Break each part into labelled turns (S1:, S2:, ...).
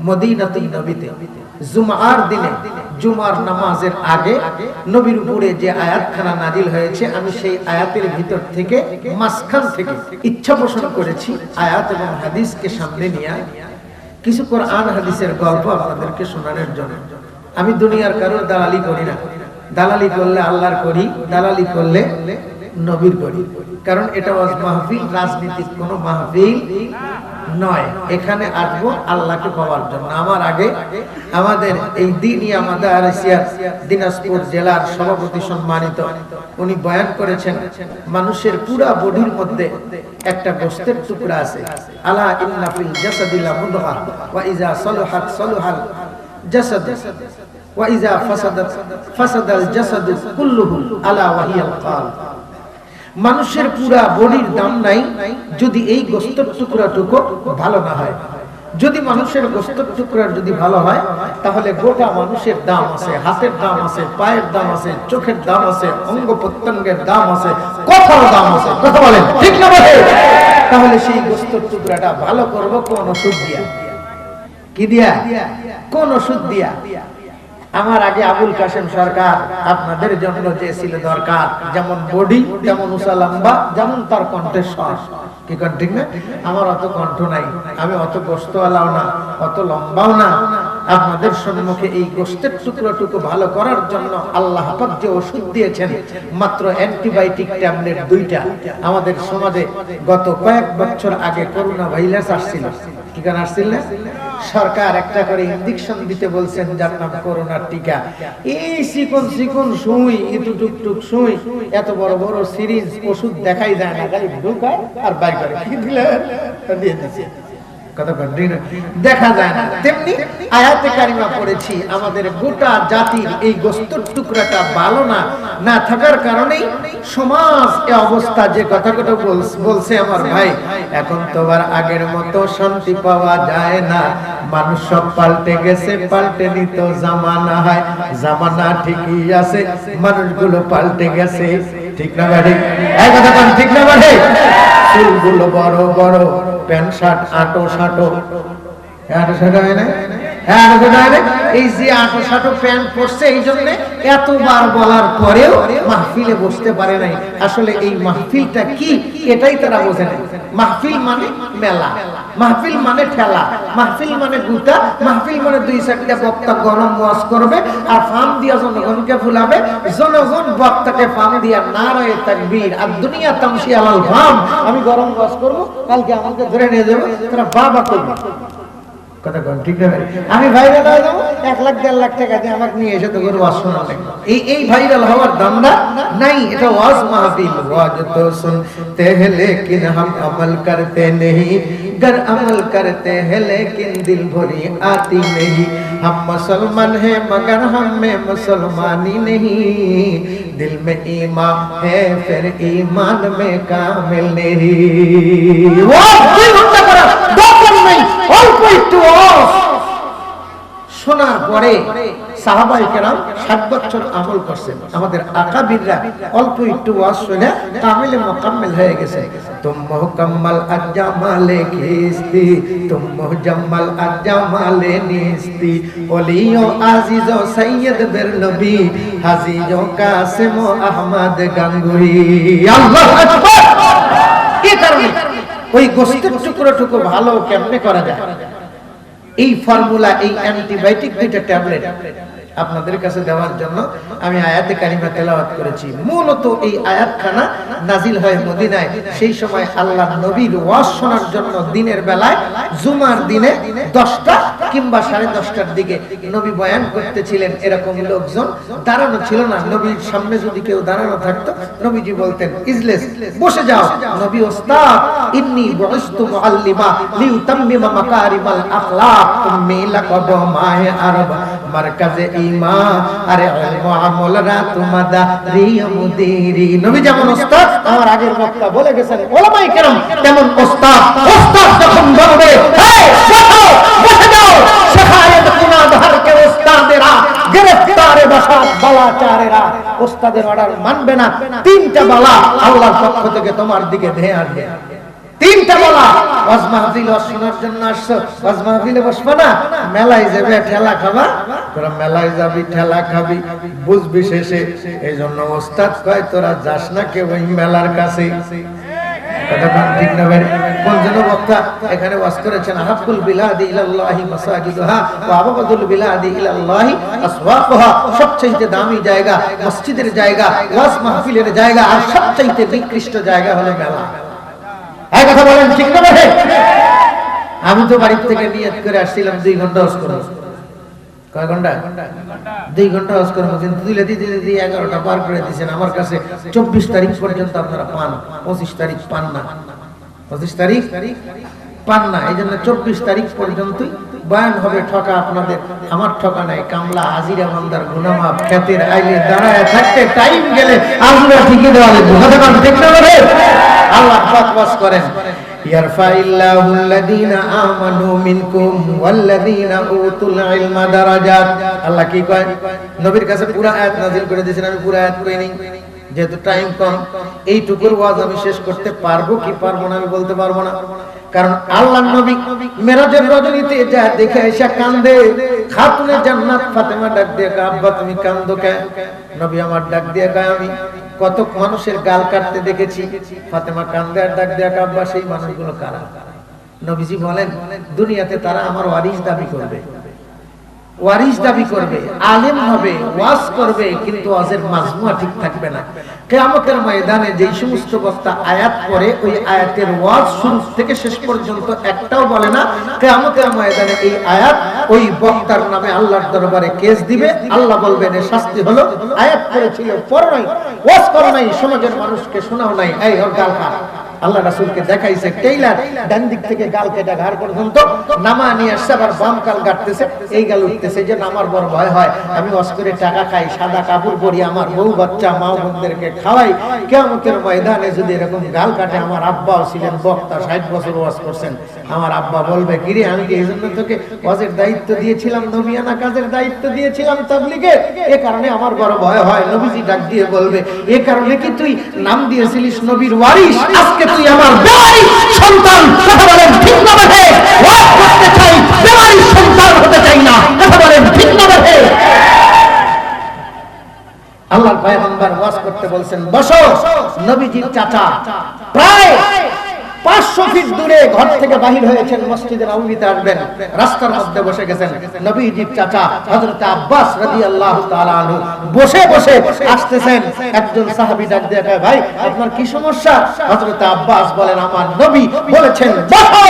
S1: মদিনাতুন নবীতে জুমার দিনে জুমার নামাজের আগে নবীর উপরে যে আয়াতখানা নাজিল হয়েছে, আমি সেই আয়াতের ভিতর থেকে মাঝখান থেকে ইচ্ছা পোষণ করেছি আয়াত এবং হাদিসকে সামনে নিয়ে কিছু কোরআন হাদিসের গল্প আপনাদেরকে শোনানোর জন্য। আমি দুনিয়ার কারোর দালালি করি না। দালালি করলে আল্লাহর করি, দালালি করলে নবীর করি। কারণ এটা ওয়াজ মাহফিল, রাজনীতির কোনো মাহফিল নয়। এখানে আসবো আল্লাহকে পাওয়ার জন্য। আমার আগে আমাদের এই দিনিয়া মাদারিসিয়ার দিনাজপুর জেলার সভাপতি সম্মানিত উনি বয়ান করেছেন, মানুষের পুরা বডির মধ্যে একটা গোশতের টুকরা আছে। আলা ইন্না ফিল জাসাদি লামুদগা ওয়া ইযা সালাহাত সালাহাল জাসাদ ওয়া ইযা ফাসাদাত ফাসাদাল জাসাদু কুল্লুহু আলা ওয়া হিয়াল কলব। মানুষের পুরা বডির দাম নাই যদি এই গোশতের টুকরাটুকু ভালো না হয়। যদি মানুষের গোশতের টুকরা যদি ভালো হয়, তাহলে গোটা মানুষের দাম আছে, হাতের দাম আছে, পায়ের দাম আছে, চোখের দাম আছে, অঙ্গ প্রত্যঙ্গের দাম আছে, কথার দাম আছে। কথা বলেন ঠিক না বলে? তাহলে সেই গোশতের টুকরাটা ভালো করব কোন ওষুধ দিয়া? কি দিয়া? কোন ওষুধ দিয়া? আমার আগে আবুল কাসেম সরকার আপনাদের জন্য যে ছিল দরকার, যেমন বডি, যেমন উঁচা লম্বা, যেমন তার কণ্ঠের স্বর। কি কণ্ঠ? ঠিক না? আমার অত কণ্ঠ নাই, আমি অত গোশতওয়ালাও না, অত লম্বাও না। আপনাদের সম্মুখে এই গোশতের টুকরোটুকু ভালো করার জন্য আল্লাহ পাক যে ওষুধ দিয়েছেন, মাত্র অ্যান্টিবায়োটিক ট্যাবলেট 2টা। আমাদের সমাজে গত কয়েক বছর আগে করোনা ভাইরাস আসছিল। কি কারণ আসছিল না? সরকার একটা করে ইনজেকশন দিতে বলছেন, যার নাম করোনার টিকা। এই চিকন চিকন সুই, এতটুক টুক সুই, এত বড় বড় সিরিজ ওষুধ দেখাই যায় না, খালি ঢুকায় আর বাইর করে কি দিলেন দিয়ে দিচ্ছে। দেখা যায় না। তেমনি আয়াতে কারিমা পড়েছি, আমাদের গোটা জাতির এই গোশতের টুকরাটা ভালো না থাকার কারণেই সমাজ এই অবস্থা। যে কথাটা বলছে আমার ভাই, এখন তো আর আগের মতো শান্তি পাওয়া যায় না। মানুষ সব পাল্টে গেছে, পাল্টে নিত জামানা। হয় জামানা ঠিকই আছে, মানুষগুলো পাল্টে গেছে। ঠিক না ভাই? এই কথা কোন ঠিক না ভাই? চুলগুলো বড় বড়, প্যান্ট শার্ট আটো শাটো, আটো শাটো হয় না? এই যে আটো শাটো প্যান্ট পরছে, এই জন্য এতবার বলার পরেও মাহফিলে বসতে পারে নাই। আসলে এই মাহফিলটা কি এটাই তারা বোঝে না। মাহফিল মানে মেলা, মাহফিল মানে ঠেলা, মাহফিল মানে গুতা, মাহফিল মানে 2-4টা বক্তা গরম ওয়াজ করবে আর ফাম দিয়া জনগণকে ফুলাবে। জনগণ বক্তাকে ফাম দিয়া নারায়ে তাকবীর আর দুনিয়া তামশি আলাল ফাম। আমি গরম ওয়াজ করব, কালকে আমাকে ধরে নিয়ে যাবে, তোরা বাবা করবে। কথা কোন ঠিক না? আমি ভাইরাল হয়ে যাবো, 1 লাখ 1.5 লাখ টাকা দিয়ে আমাকে নিয়ে এসে তো করে ওয়াজ শোনাবে। এই ভাইরাল হওয়ার দামটা নাই। এটা ওয়াজ মাহফিল। ওয়াজ তো सुनते हैं लेकिन हम अमल करते नहीं, गर अमल करते हैं लेकिन दिल भरी आती नहीं। हम मुसलमान हैं मगर हम में मुसलमानी नहीं, दिल में ईमान है फिर ईमान में कामिल नहीं। ওয়াজ দুই ঘন্টা করা দরকার নাই, অল্প একটু ওয়াজ শোনার পরে সাহাবায়ে কেরাম 60 বছর আমল করছেন। আমাদের আকাবিররা অল্প একটু ওয়াজ শুনে কামিলে মুকাম্মিল হয়ে গেছে। তুম মুকাম্মাল আজ-জামালে কিস্তি, তুম মুজাম্মাল আজ-জামালে নিস্তি, ওলিও আজিজ ও সৈয়দ দের নবী, হাজিজ ও কাসিম ও আহমদ গাঙ্গুহি। আল্লাহু আকবার। কি কারণে? ওই গোশতের টুকরো ভালো কেমনে করা যায়, এই ফর্মুলা, এই অ্যান্টিবায়োটিক 2টা ট্যাবলেট আপনাদের কাছে দেওয়ার জন্য আমি আয়াতে কারিমা তেলাওয়াত করেছি। মূলত এই আয়াতখানা নাজিল হয় মদিনায়। সেই সময় আল্লাহর নবীর ওয়াজ শোনার জন্য দিনের বেলায় জুমার দিনে 10টা কিংবা 10:30টার দিকে নবী বয়ান করতেছিলেন। এরকম লোকজন দাঁড়ানো ছিল না। নবীর সামনে যদি কেউ দাঁড়ানো থাকতো, নবীজি বলতেন ইজলিস, বসে যাও। নবী ওস্তাদ, ইন্নী বুইসতু মুআল্লিমা লিউতাম্মিমা মাকারিমাল আখলাক, তুম্মি লাকাব মাহে আরব মারকাজে ঈমান, আরে ইলম আমল রাত মাদারিয়া মুদিরি। নবী যেমন ওস্তাদ, আমার আগের বক্তা বলে গেছেন, উলামায়ে কেরাম তেমন ওস্তাদ। ওস্তাদ যখন বলবে এই বসো, বসে যাও, শেখায়েত গুনাহগার কে ওস্তাদেরা গ্রেফতারে বসাত বালাচারেরা। ওস্তাদের অর্ডার মানবে না, 3টা বালা আল্লাহর পক্ষ থেকে তোমার দিকে ধেয়ে আসবে। তিনটা বলা ওয়াজ মাহফিল শোনার জন্য আসছো, ওয়াজ মাহফিলে বসবা না, মেলায় যাবে ঠেলা খাবা, তোরা মেলায় যাবি ঠেলা খাবি, বুঝবি শেষে। এই জন্য ওস্তাদ কয় তোরা যাস না কেউ ওই মেলার কাছে। ঠিক না ভাই? কোন জন বক্তা এখানে ওয়াজ করেছেন, আহাব্বুল বিলাদি ইলাল্লাহি মাসাজিদুহা ওয়া আবগাদুল বিলাদি ইলাল্লাহি আসওয়াকুহা, সবচেয়ে দামি জায়গা মসজিদের জায়গা, ওয়াজ মাহফিলের জায়গা, আর সবচেয়ে নিকৃষ্ট জায়গা হলো মেলা। এই কথা বলেন ঠিক না ভাই? আমি তো বাড়ি থেকে নিয়ত করে আসছিলাম 2 ঘন্টা ওয়াজ করব। কয় ঘন্টা? 2 ঘন্টা ওয়াজ করব, কিন্তু দিলে দিতে 11টা পার করে দিয়েছেন। আমার কাছে 24 তারিখ পর্যন্ত আপনারা পান, 25 তারিখ পান না, 25 তারিখ পান না। এই জন্য 24 তারিখ পর্যন্তই বয়ান হবে। ঠকা আপনাদের, আমার ঠকা নাই। কামলা হাজিরা বান্দার গুনামাপ খেতের আইলে দাঁড়ায় থাকতে টাইম গেলে আজরা ঠিকই দেওয়া লাগবে। কথা বলেন ঠিক না ভাই? আল্লাহ পাক ওয়াজ করেন, ইয়ারফাইল্লাহু আল্লাযীনা আমানু মিনকুম ওয়াল্লাযীনা উতুল ইলমা দারাজাত। আল্লাহ কি কয়? নবীর কাছে পুরো আয়াত নাযিল করে দিয়েছেন। আমি পুরো আয়াত কই নাই, যেহেতু টাইম কম। এইটুকুর ওয়াজ আমি শেষ করতে পারবো কি পারবো না আমি বলতে পারবো না, কারণ আল্লাহর নবী মেরাজের রজনীতে যা দেখে এসে কান্দে। খাতুনে জান্নাত ফাতেমা ডাক দিয়ে কয়, আব্বা তুমি কান্দো কেন? নবী আমার ডাক দিয়ে কয়, আমি কত মানুষের গাল কাটতে দেখেছি। ফাতেমা কান্দে আর ডাক দিয়ে কয়, আব্বা সেই মানুষগুলো কারা? নবীজি বলেন, দুনিয়াতে তারা আমার ওয়ারিস দাবি করবে, ওয়ারিস দাবি করবে, আলেম হবে, ওয়াজ করবে, কিন্তু ওয়াজের মাজমুয়া ঠিক থাকবে না। কিয়ামতের ময়দানে যেই সমস্ত বক্তা আয়াত পড়ে, ওই আয়াতের ওয়াজ শুরু থেকে শেষ পর্যন্ত একটাও বলে না, কিয়ামতের ময়দানে এই আয়াত ওই বক্তার নামে আল্লাহর দরবারে কেস দিবে। আল্লাহ বলবেন এর শাস্তি হলো আয়াত পড়েছিল, পড়ো নাই, ওয়াজ করো নাই, সমাজের মানুষকে শোনাও নাই, এই ওর গাল কাট। আল্লাহ রাসূলকে দেখাইছে টেইলার, ডান দিক থেকে গাল কেটে ঘাড় পর্যন্ত নামা নিয়ে আসছে, আবার বাম গাল কাটতেছে, এই গাল উঠতেছে। যে আমার বড় ভয় হয়, আমি ওয়াজ করে টাকা খাই, সাদা কাপড় পরি, আমার বউ বাচ্চা মা বোনদেরকে খাওয়াই, কিয়ামতের ময়দানে যদি এরকম গাল কাটে। আমার আব্বাও ছিলেন বক্তা, 60 বছর ওয়াজ করছেন। আমার আব্বা বলবে, কিরে আমি কি এই জন্য তোকে ওয়াজের দায়িত্ব দিয়েছিলাম, নবিয়ানা কাজের দায়িত্ব দিয়েছিলাম তাবলীগের? এ কারণে আমার বড় ভয় হয়। নবীজি ডাক দিয়ে বলবে, এ কারণে কি তুই নাম দিয়েছিলিস নবীর ওয়ারিস, আজকে তুই আমার বেওয়ারিস সন্তান। কথা বলেন ঠিক না ভাই? ওয়াজ করতে চাই, বেওয়ারিস সন্তান হতে চাই না। কথা বলেন ঠিক না ভাই? আল্লাহর পয়গম্বর ওয়াজ করতে বলছেন, বসো। নবীজির চাচা প্রায় 500 ফিট দূরে ঘর থেকে বাহির হয়েছেন, মসজিদে নববীতে আসবেন, রাস্তার মধ্যে বসে গেছেন। নবীজির চাচা হযরত আব্বাস রাদিয়াল্লাহু তাআলা আনহু বসে বসে আসতেছেন। একজন সাহাবী ডাক দিয়ে কয়, ভাই আপনার কি সমস্যা? হযরত আব্বাস বলেন, আমার নবী বলেছেন বসো,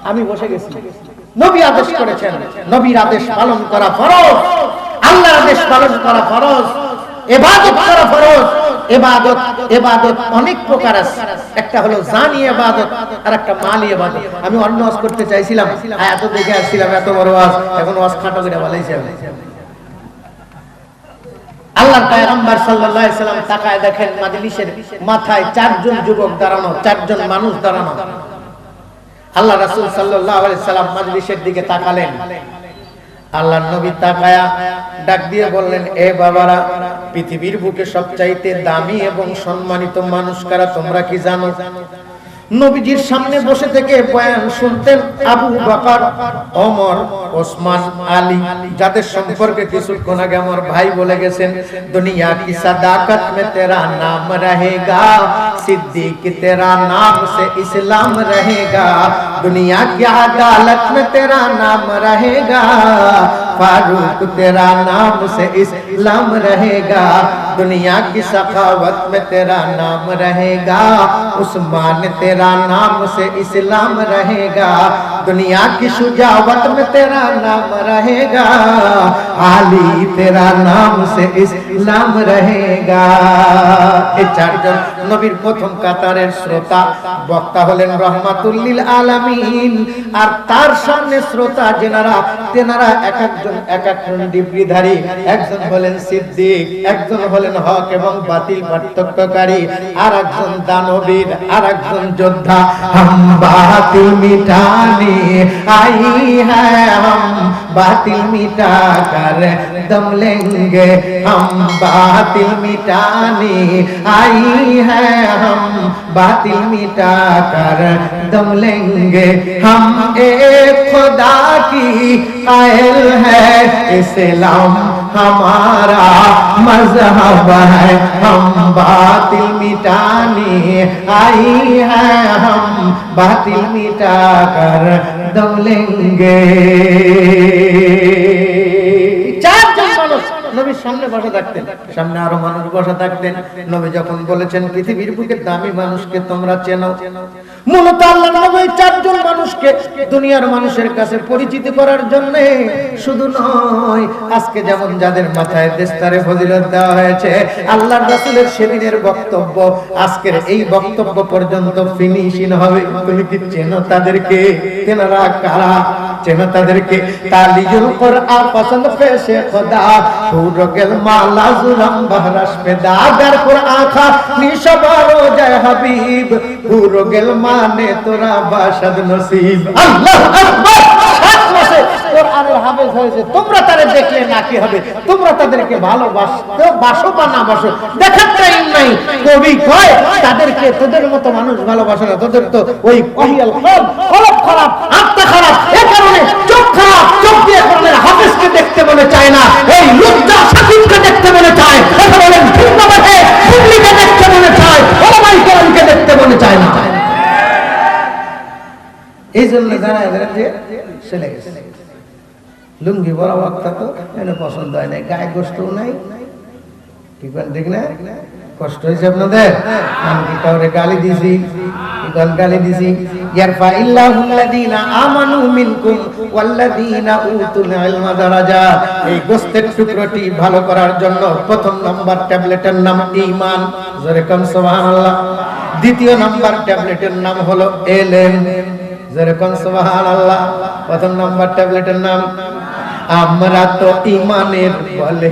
S1: আমি বসে গেছি। নবী আদেশ করেছেন, নবীর আদেশ পালন করা ফরজ, আল্লাহর আদেশ পালন করা ফরজ, ইবাদত করা ফরজ। ইবাদত অনেক প্রকার আছে, একটা হলো জানি ইবাদত আর একটা মালি ইবাদত। আমি অন্য ওয়াজ করতে চাইছিলাম, এত দেখে আসছিলাম, এত বড় ওয়াজ, এখন ওয়াজ খাটো করে বলাইছি। আল্লাহর পয়গম্বর সাল্লাল্লাহু আলাইহি সাল্লাম তাকায় দেখেন মাজলিসের মাথায় 4 জন যুবক দাঁড়ানো, 4 জন মানুষ দাঁড়ানো। আল্লাহ রাসূল সাল্লাল্লাহু আলাইহি সাল্লাম মাজলিসের দিকে তাকালেন। আল্লাহর নবী তাকায়া ডাক দিয়ে বললেন, এ বাবারা, পৃথিবীর বুকে সবচাইতে দামি এবং সম্মানিত মানুষ কারা তোমরা কি জানো? নবীজির সামনে বসে থেকে বয়ান শুনতেন আবু বকর, ওমর, ওসমান, আলী, যাদের সম্পর্কে কিছুক্ষণ আগে আমার ভাই বলে গেছেন, দুনিয়া কি সাদাকত মে তেরা নাম রহেগা, সিদ্দিক তেরা নাম সে ইসলাম রহেগা, দুনিয়া কি আদালত মে তেরা নাম রহেগা, फारूक तेरा नाम से इस्लाम रहेगा, दुनिया की सखावत में तेरा नाम रहेगा, उस्मान तेरा नाम से इस्लाम रहेगा, दुनिया की शुजावत में तेरा नाम रहेगा, आली तेरा नाम से इस्लाम रहेगा। এই চারজন নবীর প্রথম কাতারের শ্রোতা বক্তা হলেন রহমাতুল লিল আলামিন, আর তার সামনে শ্রোতা তেনারা এক একজন ডিগ্রিধারী, একজন হলেন সিদ্দিক, একজন হলেন হক এবং বাতিল পার্থক্যকারী, আর একজন দানবীর, আর একজন যোদ্ধা। হাম বাতিল মিটানে আই হ্যায়, হাম बातिल मिटा कर दम लेंगे, हम बातिल मिटाने आई है, हम बातिल मिटा कर दम लेंगे। हम एक खुदा की कायल है, इस्लाम हमारा मजहब है, हम बातिल मिटाने आई है, हम बातिल मिटा कर दम लेंगे। নবীর সামনে বসে থাকতেন, সামনে আরো মানুষ বসে থাকতেন। নবী যখন বলেছেন পৃথিবীর বুকে দামি মানুষকে তোমরা চেনো, মূলত আল্লাহ নবী চারজন মানুষকে দুনিয়ার মানুষের কাছে পরিচিত করার জন্য, শুধু নয় আজকে যেমন যাদের মাথায় দেশতারে ফজিলত দেওয়া হয়েছে, আল্লাহর রাসূলের সেদিনের বক্তব্য আজকের এই বক্তব্য পর্যন্ত ফিনিশিং হবে। তুমি কি চেনো তাদেরকে? তেনারা কারা? চেনো তাদেরকে? তালিজুল কুরআন পছন্দ পেশে খোদা রোগেল মালা জুলাম বহরাস পে দাদার কুরআন খা নিশবারো জয় হাবিব রোগেল মানে তোরা বাশাদ নসিব। আল্লাহু আকবার। কোরআনের হাফেজ হয়েছে, তোমরা তাদের দেখলে না কি হবে? তোমরা তাদেরকে ভালোবাসো বা না বাসো দেখার টাইম নাই। কবি কয় তাদেরকে তোদের মতো মানুষ ভালোবাসে না, তোদের তো ওই কহিয়াল কলব খারাপ, আত্মা খারাপ, এই কারণে চোখ খারাপ, চোখ দিয়ে কোরআনের হাফেজকে দেখতে মনে চায় না, এই লুচ্চা সাকিবকে দেখতে মনে চায়, কথা বলেন ঠিক না? বটে মুসলিমকে দেখতে মনে চায়, ওলামায়ে কেরামকে দেখতে মনে চায় না। এই জন্য যারা এদের দিয়ে চলে গেছে। লুঙ্গি বড় বক্তা তো এনে পছন্দ হয় না, গায়ে গোষ্ঠও নাই, কি করেন ঠিক না? কষ্ট হয়েছে আপনাদের? আমি কি কাউরে গালি দিছি? গালি দিছি? ইয়ারফা ইল্লাহুল্লাযীনা আমানু মিনকুম ওয়াল্লাযীনা উতুল ইলমা দারাজাত। এই গোশতের টুকরোটি ভালো করার জন্য প্রথম নাম্বার ট্যাবলেটের নাম ঈমান, জোরে কোন সুবহানাল্লাহ। দ্বিতীয় নাম্বার ট্যাবলেটের নাম হলো ইলম, জোরে কোন সুবহানাল্লাহ। প্রথম নাম্বার ট্যাবলেটের নাম, আমরা তো ঈমানের বলে